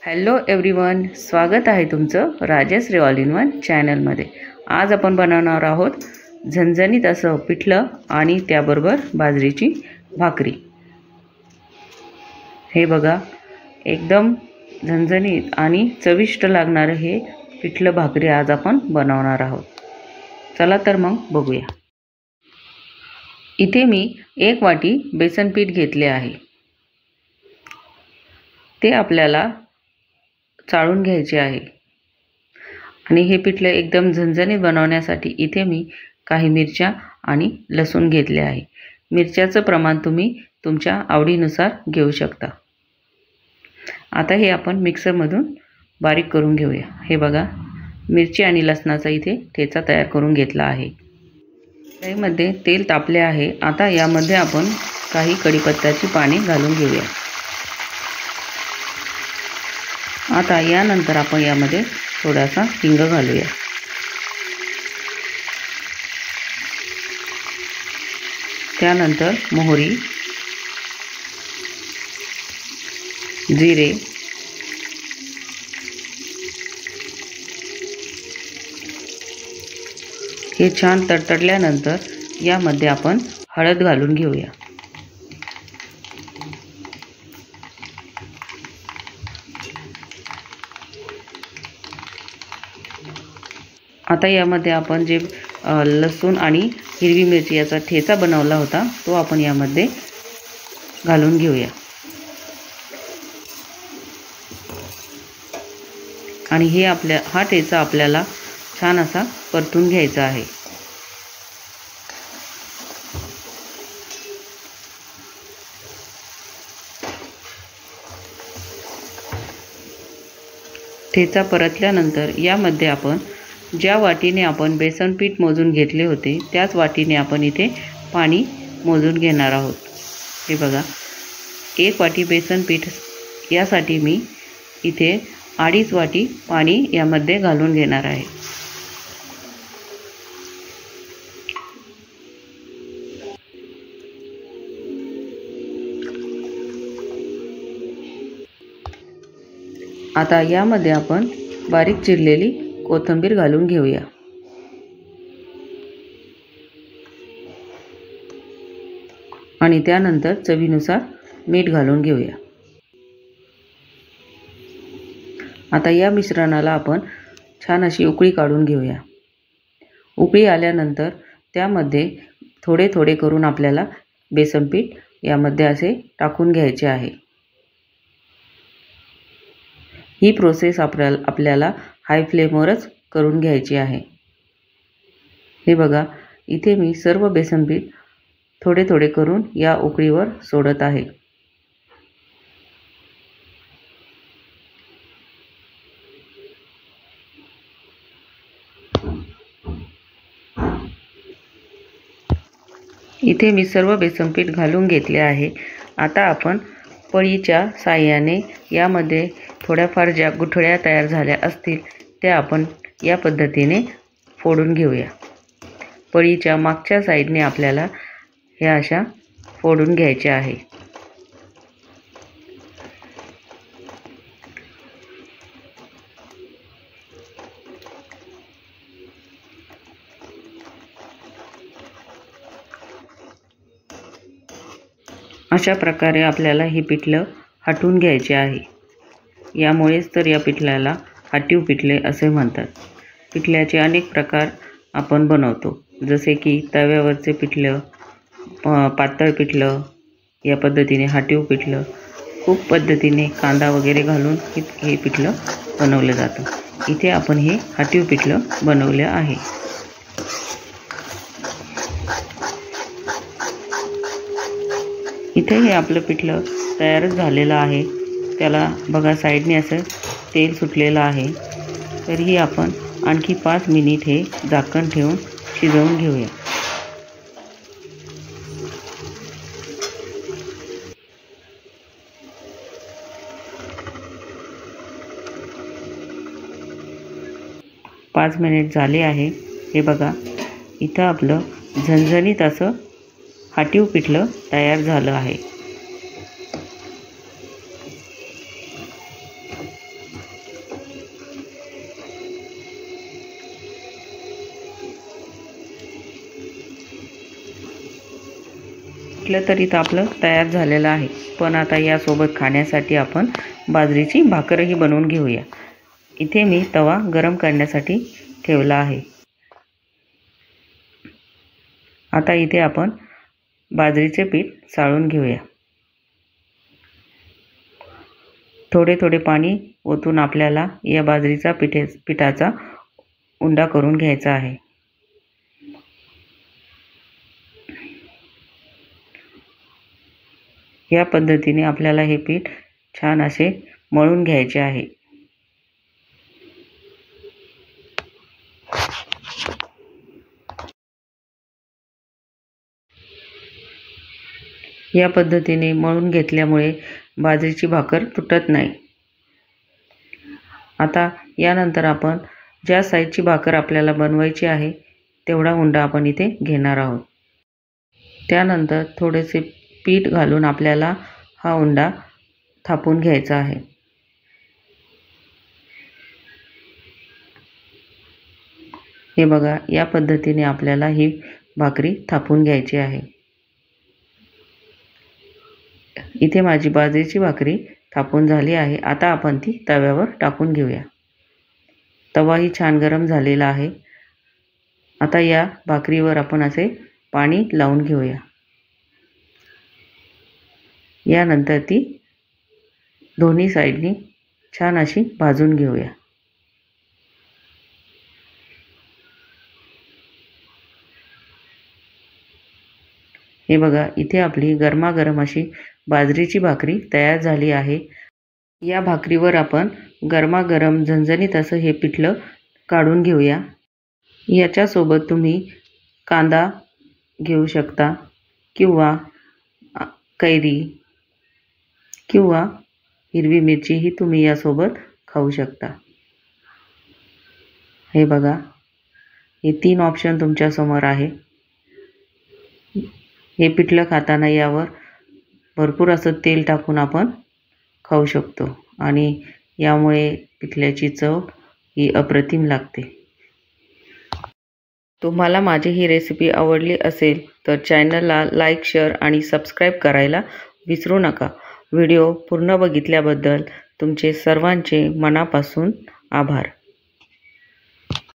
Hello everyone, स्वागत आहे तुमचं राजश्री ऑल इन वन चॅनलमध्ये। आज आपण बनवणार आहोत झणझणीत असं पिठलं आणि त्याबरोबर बाजरीची भाकरी। हे बघा, एकदम झणझणीत आणि चविष्ट लागणारे हे पिठलं भाकरी आज आपण बनवणार आहोत। चला तर मग बघूया। इथे मी 1 वाटी बेसन पीठ घेतले आहे। ते आपल्याला चाळून घ्यायचे आहे आणि हे पिठलं एकदम झणझणीत बनवण्यासाठी इथे मी काही मिरच्या आणि लसूण घेतले आहे। मिरच्याचं प्रमाण तुम्ही तुमच्या आवडीनुसार घेऊ शकता। आता हे आपण मिक्सरमधून बारीक करून घेऊया। हे बघा, मिरची आणि लसणाचा इथे ठेचा तयार करून घेतला आहे। त्यामध्ये तेल तापले आहे। आता यामध्ये आपण काही कढीपत्त्याची पाने घालून घेऊया। आता यानंतर आपण यामध्ये थोडासा हिंग घालूया। त्यानंतर मोहरी, जिरे, हे छान तडतडल्यानंतर यामध्ये आपण हळद घालून घेऊया। आता यामध्ये आपण जे लसूण आणि हिरवी मिरची याचा ठेचा बनवला होता तो आपण यामध्ये घालून घेऊया आणि हा ठेचा आपल्याला छान असा परतून घ्यायचा आहे। ठेचा परतल्यानंतर यामध्ये आपण ज्या वाटीने आपण बेसन पीठ मोजून घेतले होते त्याच वाटीने आपण इथे पाणी मोजून घेणार आहोत। हे बघा, 1 वाटी बेसन पीठ यासाठी मी इथे 2.5 वाटी पाणी यामध्ये घालून घेणार आहे। आता यामध्ये आपण बारीक चिरलेली कोथिंबीर घालून घेऊया आणि त्यानंतर चवीनुसार मीठ घालून घेऊया। आता या मिश्रणाला आपण छान अशी उकळी काढून घेऊया। उकळी आल्यानंतर त्यामध्ये थोडे थोडे करून आपल्याला बेसन पीठ यामध्ये असे टाकून घ्यायचे आहे। ही प्रोसेस आपल्याला हाय फ्लेमवरच करून घ्यायची आहे। हे बघा, इथे मी सर्व बेसन पीठ थोडे थोडे करून या उकळीवर सोडत आहे। इथे मी सर्व बेसन पीठ घालून घेतले आहे। आता आपण पळीच्या साहाय्याने यामध्ये थोड्याफार ज्या गुठळ्या तयार झाल्या असतील त्या आपण या पद्धतीने फोडून घेऊया। पळीच्या मागच्या साईडने आपल्याला ह्या अशा फोडून घ्यायच्या आहे। अशा प्रकारे आपल्याला हे पिठलं हटवून घ्यायचे आहे। यामुळेच तर या पिठल्याला हटीव पिठले असे म्हणतात। पिठल्याचे अनेक प्रकार आपण बनवतो, जसे की तव्यावरचे पिठलं, पातळ पिठलं, या पद्धतीने हटीव पिठलं, खूप पद्धतीने कांदा वगैरे घालून हे पिठलं बनवलं जातं। इथे आपण हे हटीव पिठलं बनवलं आहे। इथे हे आपलं पिठलं तयारच झालेलं आहे। त्याला बघा, साईडने असं तेल सुटलेलं आहे। तरीही आपण आणखी 5 मिनिट हे झाकण ठेवून शिजवून घेऊया। पाच मिनिट झाले आहे। हे बघा, इथं आपलं झणझणीत असं हटीव पिठलं तयार झालं आहे। पिठलं तर इथं आपलं तयार झालेलं आहे, पण आता यासोबत खाण्यासाठी आपण बाजरीची भाकरही बनवून घेऊया। इथे मी तवा गरम करण्यासाठी ठेवला आहे। आता इथे आपण बाजरीचे पीठ चाळून घेऊया। थोडे थोडे पाणी ओतून आपल्याला या बाजरीचा पिठाचा उंडा करून घ्यायचा आहे। या पद्धतीने आपल्याला हे पीठ छान असे मळून घ्यायचे आहे। या पद्धतीने मळून घेतल्यामुळे बाजरीची भाकर तुटत नाही। आता यानंतर आपण ज्या साईजची भाकर आपल्याला बनवायची आहे तेवढा उंडा आपण इथे घेणार आहोत। त्यानंतर थोडेसे पीठ घालून आपल्याला हा उंडा थापून घ्यायचा आहे। हे बघा, या पद्धतीने आपल्याला ही भाकरी थापून घ्यायची आहे। इथे माझी बाजरीची भाकरी थापून झाली आहे। आता आपण ती तव्यावर टाकून घेऊया। तवाही छान गरम झालेला आहे। आता या भाकरीवर आपण असे पाणी लावून घेऊया। यानंतर ती दोन्ही साईडनी छान अशी भाजून घेऊया। हे बघा, इथे आपली गरमागरम अशी बाजरीची भाकरी तयार झाली आहे। या भाकरीवर आपण गरमागरम झणझणीत असं हे पिठलं काढून घेऊया। याच्यासोबत तुम्ही कांदा घेऊ शकता किंवा कैरी किंवा हिरवी मिरची ही तुम्ही यासोबत खाऊ शकता। हे बघा, हे 3 ऑप्शन तुमच्या समोर आहे। हे पिठलं खाताना यावर भरपूर असं तेल टाकून आपण खाऊ शकतो आणि यामुळे पिठल्याची चव ही अप्रतिम लागते। तुम्हाला माझी ही रेसिपी आवडली असेल तर चॅनलला लाईक, शेअर आणि सबस्क्राईब करायला विसरू नका। व्हिडिओ पूर्ण बघितल्याबद्दल तुमचे सर्वांचे मनापासून आभार।